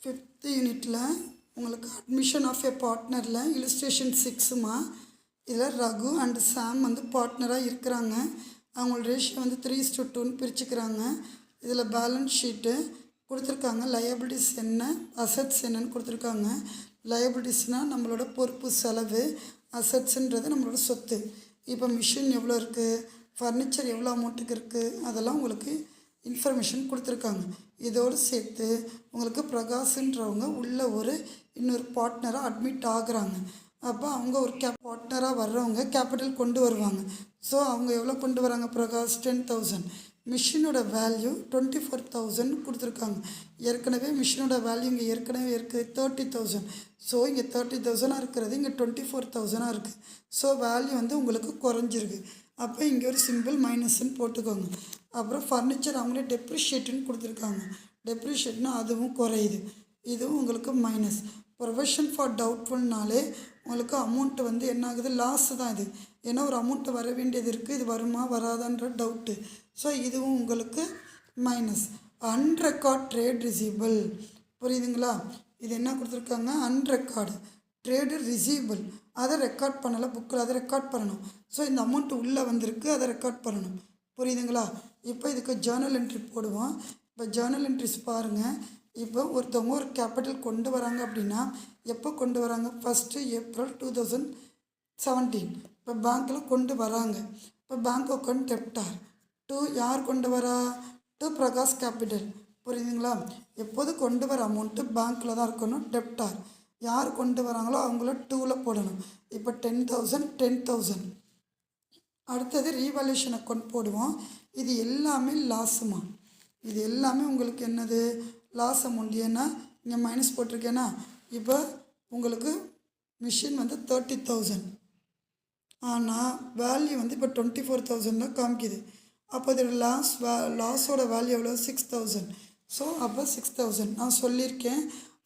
5th யூனிட்டில் உங்களுக்கு admission of a பார்ட்னரில் illustration 6மா. இதில் ரகு அண்ட் சாம் வந்து பார்ட்னராக இருக்கிறாங்க. அவங்களோட ரேஷியோ வந்து 3:2ன்னு பிரிச்சுக்கிறாங்க. இதில் பேலன்ஸ் ஷீட்டு கொடுத்துருக்காங்க. லயபிலிட்டிஸ் என்ன, அசட்ஸ் என்னன்னு கொடுத்துருக்காங்க. லயபிலிட்டிஸ்னால் நம்மளோட பொறுப்பு செலவு, அசட்ஸுன்றது நம்மளோட சொத்து. இப்போ மிஷின் எவ்வளோ இருக்குது, ஃபர்னிச்சர் எவ்வளோ அமௌண்ட்டுக்கு இருக்குது, அதெல்லாம் உங்களுக்கு இன்ஃபர்மேஷன் கொடுத்துருக்காங்க. இதோடு சேர்த்து உங்களுக்கு பிரகாஷ்ன்றவங்க உள்ள இன்னொரு பார்ட்னராக அட்மிட் ஆகுறாங்க. அப்போ அவங்க ஒரு பார்ட்னராக வர்றவங்க கேபிட்டல் கொண்டு வருவாங்க. ஸோ அவங்க எவ்வளோ கொண்டு வராங்க, பிரகாஷ் 10,000. மிஷினோட வேல்யூ 24,000 கொடுத்துருக்காங்க. ஏற்கனவே மிஷினோட வேல்யூ இங்கே ஏற்கனவே இருக்குது 30,000. ஸோ இங்கே 30,000 இருக்கிறது, இங்கே 24,000 இருக்குது. ஸோ வேல்யூ வந்து உங்களுக்கு குறைஞ்சிருக்கு. அப்போ இங்கே ஒரு சிம்பிள் மைனஸ்ன்னு போட்டுக்கோங்க. அப்புறம் ஃபர்னிச்சர் அவங்களே டெப்ரிஷியேட்டுன்னு கொடுத்துருக்காங்க. டெப்ரிஷியேட்னா அதுவும் குறையுது, இதுவும் உங்களுக்கு மைனஸ். ப்ரொவிஷன் ஃபார் டவுட்ஃபுல்னாலே உங்களுக்கு அமௌண்ட்டு வந்து என்ன ஆகுது, லாஸு தான் இது. ஏன்னா ஒரு அமௌண்ட்டு வர வேண்டியது இருக்குது, இது வருமா வராதான்ற டவுட்டு. ஸோ இதுவும் உங்களுக்கு மைனஸ். அன்ரெக்கார்ட் ட்ரேட் ரிசீவபிள், புரியுதுங்களா? இது என்ன கொடுத்துருக்காங்க, அன்ரெக்கார்டு ட்ரேடு ரிசீவபிள். அதை ரெக்கார்ட் பண்ணலை புக்கில், அதை ரெக்கார்ட் பண்ணணும். ஸோ இந்த அமௌண்ட்டு உள்ளே வந்திருக்கு, அதை ரெக்கார்ட் பண்ணணும். புரியுதுங்களா? இப்போ இதுக்கு ஜேர்னல் என்ட்ரி போடுவோம். இப்போ ஜேர்னல் என்ட்ரிஸ் பாருங்கள். இப்போ ஒருத்தவங்க ஒரு கேபிட்டல் கொண்டு வராங்க அப்படின்னா எப்போ கொண்டு வராங்க, 1 April 2017 இப்போ பேங்க்கில் கொண்டு வராங்க. இப்போ பேங்க் அக்கௌண்ட் டெப்டார் யார் கொண்டு வரா, டு பிரகாஷ் கேபிட்டல். புரியுதுங்களா? எப்போது கொண்டு வர அமௌண்ட்டு பேங்க்கில் தான் இருக்கணும். டெப்டார் யார் கொண்டு வராங்களோ அவங்கள 2ல் போடணும். இப்போ 10,000 10,000. அடுத்தது ரீவால்யூஷன் அக்கௌண்ட் போடுவோம். இது எல்லாமே லாஸுமா. இது எல்லாமே உங்களுக்கு என்னது, லாஸ் அமௌண்ட். ஏன்னா இங்கே மைனஸ் போட்டிருக்கேன்னா இப்போ உங்களுக்கு மிஷின் வந்து 30,000, ஆனால் வேல்யூ வந்து இப்போ 24,000 தான் காமிக்குது. அப்போ இதோட லாஸோட வேல்யூ எவ்வளோ, 6,000. ஸோ அப்போ 6,000 நான் சொல்லியிருக்கேன்.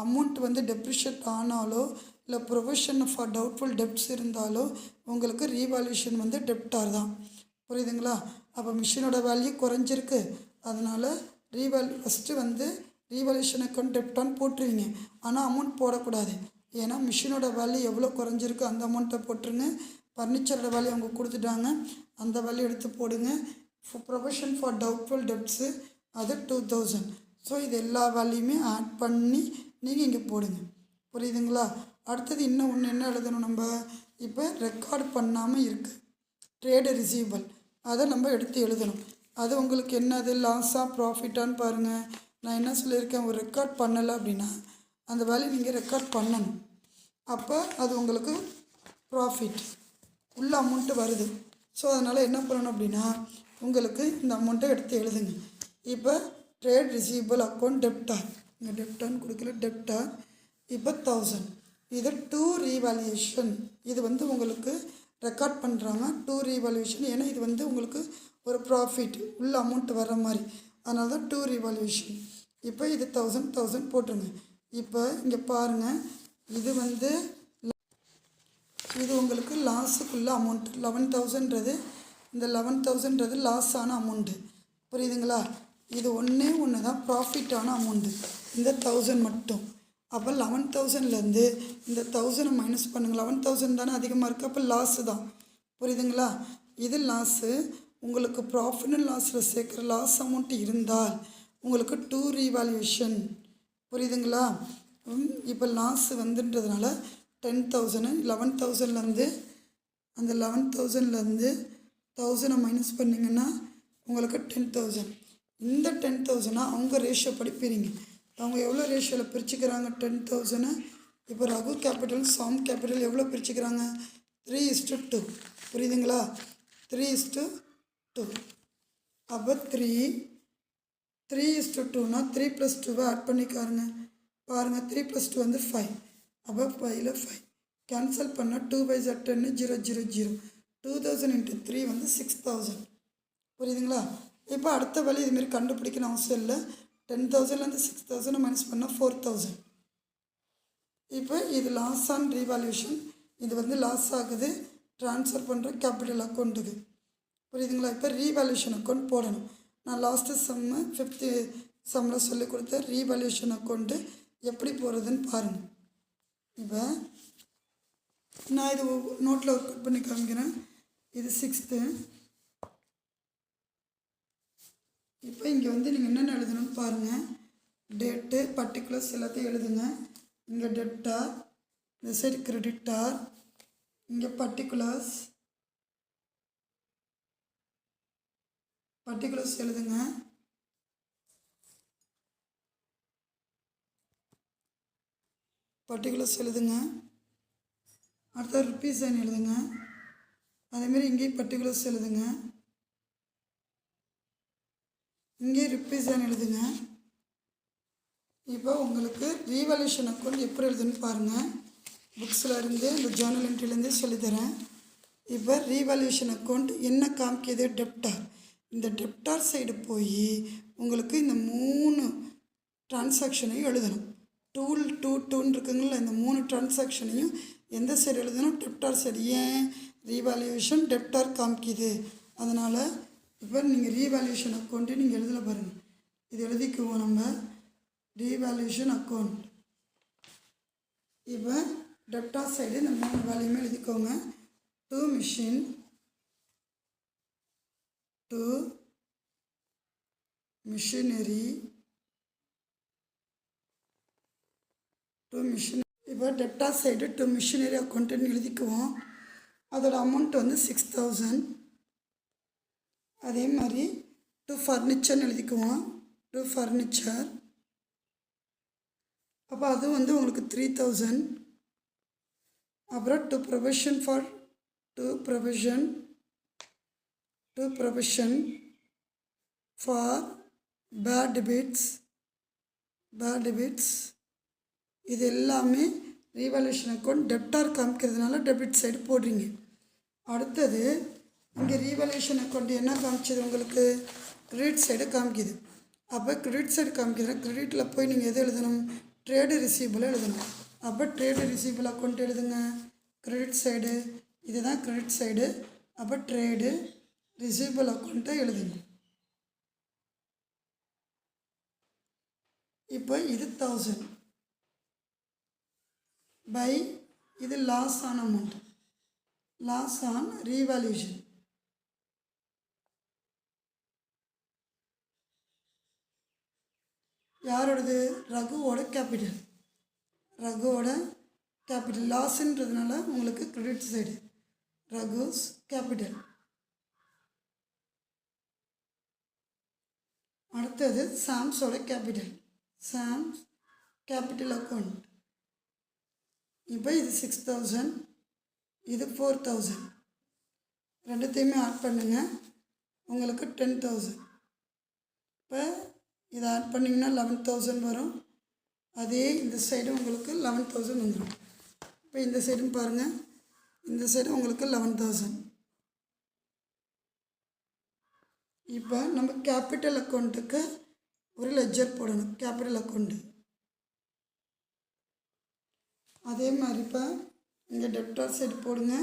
அமௌண்ட் வந்து டெப்ரிஷியேட் ஆனாலோ இல்லை ப்ரொவிஷன் ஃபார் டவுட்ஃபுல் டெப்ட்ஸ் இருந்தாலோ உங்களுக்கு ரீவால்யூஷன் வந்து டெப்டார் தான். புரியுதுங்களா? அப்போ மிஷினோட வேல்யூ குறைஞ்சிருக்கு, அதனால் ஃபஸ்ட்டு வந்து ரீவால்யூஷன் அக்கௌண்ட் டெப்டான்னு போட்டுருவீங்க. ஆனால் அமௌண்ட் போடக்கூடாது. ஏன்னா மிஷினோட வேல்யூ எவ்வளோ குறைஞ்சிருக்கு அந்த அமௌண்ட்டை போட்டுருங்க. ஃபர்னிச்சரோட வேல்யூ அவங்க கொடுத்துட்டாங்க, அந்த வேல்யூ எடுத்து போடுங்க. ப்ரொவிஷன் ஃபார் டவுட்ஃபுல் டெப்ட்ஸு அது 2,000. ஸோ இது எல்லா வேல்யூமே ஆட் பண்ணி நீங்கள் இங்கே போடுங்க. புரியுதுங்களா? அடுத்தது இன்னும் ஒன்று என்ன எழுதணும், நம்ம இப்போ ரெக்கார்டு பண்ணாமல் இருக்குது ட்ரேடு ரிசீவபிள், அதை நம்ம எடுத்து எழுதணும். அது உங்களுக்கு என்னது, லாஸாக ப்ராஃபிட்டான்னு பாருங்கள். நான் என்ன சொல்லியிருக்கேன், ஒரு ரெக்கார்ட் பண்ணலை அப்படின்னா அந்த வேல்யூ நீங்கள் ரெக்கார்ட் பண்ணணும். அப்போ அது உங்களுக்கு ப்ராஃபிட் உள்ள அமௌண்ட்டு வருது. ஸோ அதனால் என்ன பண்ணணும் அப்படின்னா உங்களுக்கு இந்த அமௌண்ட்டை எடுத்து எழுதுங்க. இப்போ ட்ரேட் ரிசீவபிள் அக்கௌண்ட் டெப்டார், இங்கே டெப்டார்னு கொடுக்கல, டெப்டார். இப்போ 1000. இது 2 ரீவால்யூஷன். இது வந்து உங்களுக்கு ரெக்கார்ட் பண்ணுறாங்க 2 ரீவால்யூஷன். ஏன்னா இது வந்து உங்களுக்கு ஒரு ப்ராஃபிட் உள்ள அமௌண்ட் வர மாதிரி, அதனால தான் 2 ரீவால்யூஷன். இப்போ இது 1000 போட்டுருங்க. இப்போ இங்கே பாருங்கள், இது உங்களுக்கு லாஸுக்குள்ள அமௌண்ட் 11,000ன்றது, இந்த 11,000ன்றது லாஸ் ஆன அமௌண்ட்டு. புரியுதுங்களா? இது ஒன்று தான் ப்ராஃபிட்டான அமௌண்ட்டு, இந்த 1000 மட்டும். அப்போ 11,000லேருந்து இந்த 1000 மைனஸ் பண்ணுங்கள். 11,000 தானே அதிகமாக இருக்குது, அப்போ லாஸு தான். புரியுதுங்களா? இது லாஸு. உங்களுக்கு ப்ராஃபிட் அண்ட் லாஸில் சேர்க்குற லாஸ் அமௌண்ட் இருந்தால் உங்களுக்கு 2 ரீவால்யூஷன். புரியுதுங்களா? இப்போ லாஸு வந்துன்றதுனால 10,000 11,000லேருந்து அந்த 11,000லேருந்து 1000 மைனஸ் பண்ணிங்கன்னா உங்களுக்கு 10,000. இந்த 10,000 அவங்க ரேஷியோ படிப்பீங்க. அவங்க எவ்வளோ ரேஷியோவில் பிரிச்சுக்கிறாங்க 10,000. இப்போ ரகு கேபிட்டல் சாம் கேபிட்டல் எவ்வளோ பிரிச்சுக்கிறாங்க, 3:2. புரியுதுங்களா? 3:2. அப்போ 3:2னா 3 + 2 ஆட் பண்ணிக்காருங்க. பாருங்கள், 3 + 2 வந்து 5. அப்போ 5ல் 5 கேன்சல் பண்ணால் 2 5 10 0 0 0. 2000 × 3 வந்து 6,000. புரியுதுங்களா? இப்போ அடுத்த வேலை இதுமாரி கண்டுபிடிக்கணும் அவசியம் இல்லை. 10,000லேருந்து 6,000 மைனஸ் பண்ணால் 4,000. இப்போ இது லாஸ் ஆன் ரீவால்யூஷன். இது வந்து லாஸ் ஆகுது, ட்ரான்ஸ்ஃபர் பண்ணுற கேபிட்டல் அக்கௌண்ட்டுக்கு. புரியுதுங்களா? இப்போ ரீவால்யூஷன் அக்கௌண்ட் போடணும். நான் லாஸ்ட்டு 5th சம்மில் சொல்லி கொடுத்த ரீவால்யூஷன் அக்கௌண்ட்டு எப்படி போடுறதுன்னு பாருங்கள். இப்போ நான் இது நோட்டில் ஒர்க் அவுட் பண்ணி காமிக்கிறேன். இது 6th. இப்போ இங்கே வந்து நீங்கள் என்னென்ன எழுதணும்னு பாருங்கள். டேட்டு, பர்டிகுலர்ஸ் எல்லாத்தையும் எழுதுங்க. இங்கே டெப்டார், இந்த சைடு கிரெடிட்டார், இங்கே பர்டிகுலர்ஸ் எழுதுங்க. அடுத்த ருப்பீஸ் சைன் எழுதுங்க. அதேமாரி இங்கேயும் பர்டிகுலர்ஸ் எழுதுங்க. இங்கே ருப்பீஸ் சைன் எழுதுங்க. இப்போ உங்களுக்கு ரீவேல்யூஷன் அக்கௌண்ட் எப்படி எழுதுன்னு பாருங்கள். புக்ஸில் இருந்து இந்த ஜேர்னல் என்ட்ரிலேருந்து சொல்லித்தரேன். இப்போ ரீவேல்யூஷன் அக்கௌண்ட் என்ன காமிக்கிது? டெப்டார். இந்த டெப்டார் சைடு போய் உங்களுக்கு இந்த 3 டிரான்சாக்ஷனையும் எழுதணும். 2 இருக்குங்களா, இந்த 3 டிரான்சாக்ஷனையும் எந்த சைடு எழுதணும்? டெப்டார் சைடு. ஏன்? ரீவேல்யூஷன் டெப்டார் காமிக்கிது, அதனால். இப்போ நீங்கள் ரீவேல்யூஷன் அக்கௌண்ட்டு நீங்கள் எழுதல பாருங்கள். இது எழுதிக்குவோம் நம்ம. Revaluation account. இப்போ டெப்டார் சைடு இந்த 3 வேல்யூமே எழுதிக்கோங்க. To machinery. இப்போ டெப்டார் சைடு டு மிஷினரி அக்கௌண்ட்டுன்னு எழுதிக்குவோம். அதோட அமௌண்ட் வந்து 6000. அதே மாதிரி டு ஃபர்னிச்சர்னு எழுதிக்குவோம். To furniture. அப்போ அது வந்து உங்களுக்கு 3000. அப்புறம் to provision for bad debts. இது எல்லாமே ரீவேல்யூஷன் அக்கௌண்ட் டெப்டார் காமிக்கிறதுனால டெபிட் சைடு போடுறீங்க. அடுத்தது இங்கே ரீவேல்யூஷன் அக்கௌண்ட் என்ன காமிச்சது? உங்களுக்கு கிரெடிட் சைடு காமிக்கிது. அப்போ கிரெடிட் சைடு காமிக்கிறதுனா கிரெடிட்டில் போய் நீங்கள் எது எழுதணும்? ட்ரேடு ரிசீவபிள் எழுதணும். அப்போ ட்ரேடு ரிசீவபிள் அக்கௌண்ட் எழுதுங்க. கிரெடிட் சைடு இதுதான் கிரெடிட் சைடு. அப்போ ட்ரேடு ரிசீவபிள் அக்கௌண்ட்டை எழுதுங்க. இப்போ இது 1000 பை இது loss on amount, loss on revaluation. யாரோடது? ரகுவோட கேபிட்டல். லாஸ்ன்றதுனால உங்களுக்கு கிரெடிட் சைடு ரகுஸ் கேபிட்டல். அடுத்தது சாம்ஸோட கேபிட்டல், சாம்ஸ் கேபிட்டல் அக்கௌண்ட். இப்போ இது 6000, இது 4000. ரெண்டுத்தையுமே ஆட் பண்ணுங்க, உங்களுக்கு 10,000. இப்போ இதை ஆட் பண்ணிங்கன்னா 11,000 வரும். அதே இந்த சைடு உங்களுக்கு 11,000 வந்துடும். இப்போ இந்த சைடும் பாருங்கள், இந்த சைடு உங்களுக்கு 11,000. இப்போ நம்ம கேபிட்டல் அக்கௌண்ட்டுக்கு ஒரு லெட்ஜர் போடணும், கேபிட்டல் அக்கௌண்ட்டு. அதே மாதிரி இப்போ இங்கே டெப்டார் சைடு போடுங்க.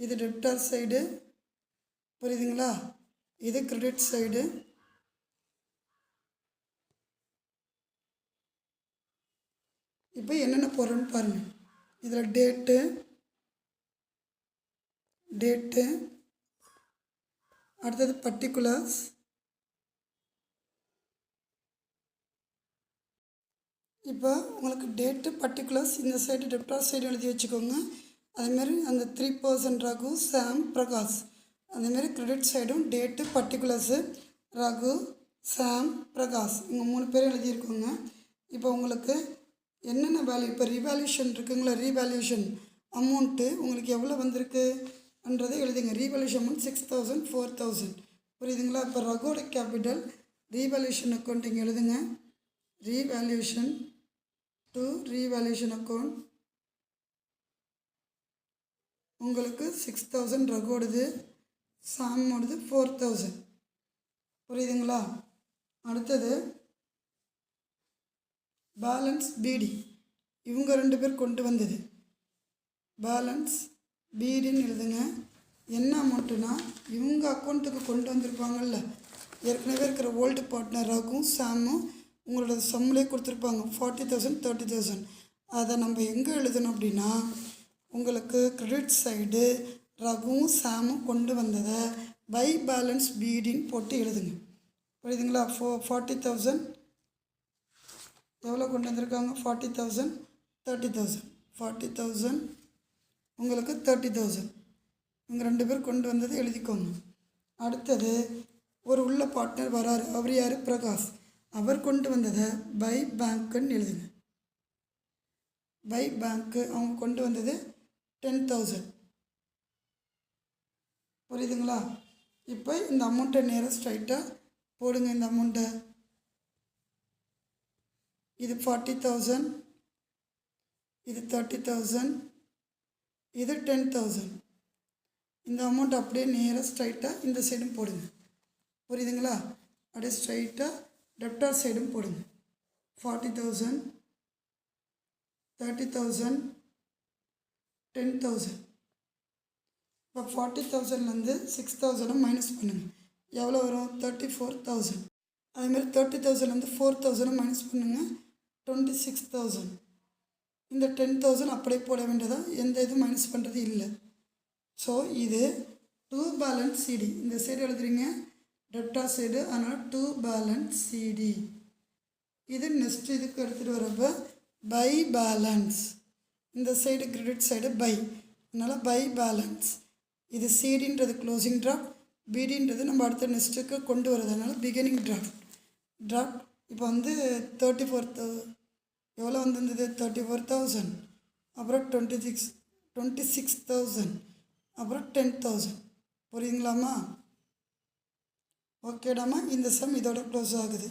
இது டெப்டார் சைடு, புரியுதுங்களா? இது கிரெடிட் சைடு. இப்போ என்னென்ன போடுறோன்னு பாருங்கள். இதில் டேட்டு, அடுத்தது பர்டிகுலர்ஸ், இப்போ உங்களுக்கு டேட்டு பர்டிகுலர்ஸ் இந்த சைடு டெப்டார் சைடு எழுதி வச்சுக்கோங்க. அதேமாரி அந்த 3% ரகு, சாம், பிரகாஷ். அதேமாரி கிரெடிட் சைடும் டேட்டு பர்டிகுலர்ஸு ரகு, சாம், பிரகாஷ் இவங்க 3 பேரும் எழுதியிருக்கோங்க. இப்போ உங்களுக்கு என்னென்ன வேல்யூ, இப்போ ரீவேல்யூஷன் இருக்குங்களா, ரீவேல்யூஷன் அமௌண்ட்டு உங்களுக்கு எவ்வளோ வந்திருக்குன்றதை எழுதுங்க. ரீவேல்யூஷன் அமௌண்ட் 6000, 4000, புரியுதுங்களா? இப்போ ரகுவோட கேபிட்டல் ரீவேல்யூஷன் அக்கௌண்ட் இங்கே எழுதுங்க. ரீவேல்யூஷன் டு ரீவேல்யூஷன் அக்கௌண்ட் உங்களுக்கு 6000 ரகுவோடது, சாமோடது 4000, புரியுதுங்களா? அடுத்தது பேலன்ஸ் பிடி, இவங்க 2 பேர் கொண்டு வந்தது. பேலன்ஸ் பிடின்னு எழுதுங்க. என்ன அமௌண்ட்டுனா இவங்க அக்கௌண்ட்டுக்கு கொண்டு வந்திருப்பாங்கல்ல, ஏற்கனவே இருக்கிற ஓல்டு பார்ட்னர் ரகும் சாமும் உங்களோட சம்மிலே கொடுத்துருப்பாங்க 40,000 30,000. அதை நம்ம எங்கே எழுதணும் அப்படின்னா உங்களுக்கு கிரெடிட் சைடு ரகுவும் சாமும் கொண்டு வந்ததை பை பேலன்ஸ் பீடின்னு போட்டு எழுதுங்க. புரியுதுங்களா? 40,000 எவ்வளோ கொண்டு வந்திருக்காங்க? 40,000 30,000. 40,000 உங்களுக்கு 30,000. இவங்க 2 பேர் கொண்டு வந்தது எழுதிக்கோங்க. அடுத்தது ஒரு உள்ள பார்ட்னர் வராரு. அவர் யார்? பிரகாஷ். அவர் கொண்டு வந்ததை பை பேங்க்குன்னு எழுதுங்க. பை பேங்க்கு அவங்க கொண்டு வந்தது 10,000. புரியுதுங்களா? இப்போ இந்த அமௌண்ட்டை நேராக ஸ்ட்ரைட்டாக போடுங்க. இந்த அமௌண்ட்டை இது 40,000, இது 30,000, இது 10,000. இந்த அமௌண்ட் அப்படியே நேராக ஸ்ட்ரைட்டாக இந்த சைடும் போடுங்க. புரியுதுங்களா? அப்படியே ஸ்ட்ரைட்டாக டெப்டார் சைடும் போடுங்க. 40,000, 30,000, 10,000. இப்போ 40,000லேருந்து 6,000 மைனஸ் பண்ணுங்கள். எவ்வளோ வரும்? 34,000. அதேமாதிரி 30,000லேருந்து 4,000 மைனஸ் பண்ணுங்கள். 26,000. இந்த 10,000 அப்படியே போட வேண்டியதான், எந்த இதுவும் மைனஸ் பண்ணுறது இல்லை. ஸோ இது 2 பேலன்ஸ் சிடி. இந்த சைடு எழுதுறீங்க டெப்டார் சைடு, அதனால் 2 பேலன்ஸ் சிடி. இது நெக்ஸ்ட் இதுக்கு எடுத்துகிட்டு வரப்போ பை பேலன்ஸ். இந்த சைடு கிரெடிட் சைடு பை, அதனால் பை பேலன்ஸ். இது சிடின்றது க்ளோசிங் டிராஃப்ட், பிடின்றது நம்ம அடுத்த நெக்ஸ்ட்டுக்கு கொண்டு வரது, அதனால் பிகினிங் டிராஃப்ட். இப்போ வந்து 34,000 எவ்வளோ வந்திருந்தது? 34,000, அப்புறம் 26,000, அப்புறம் 10,000. புரியுதுங்களாம்மா? ஓகேடாம்மா? இந்த சம் இதோட க்ளோஸ் ஆகுது.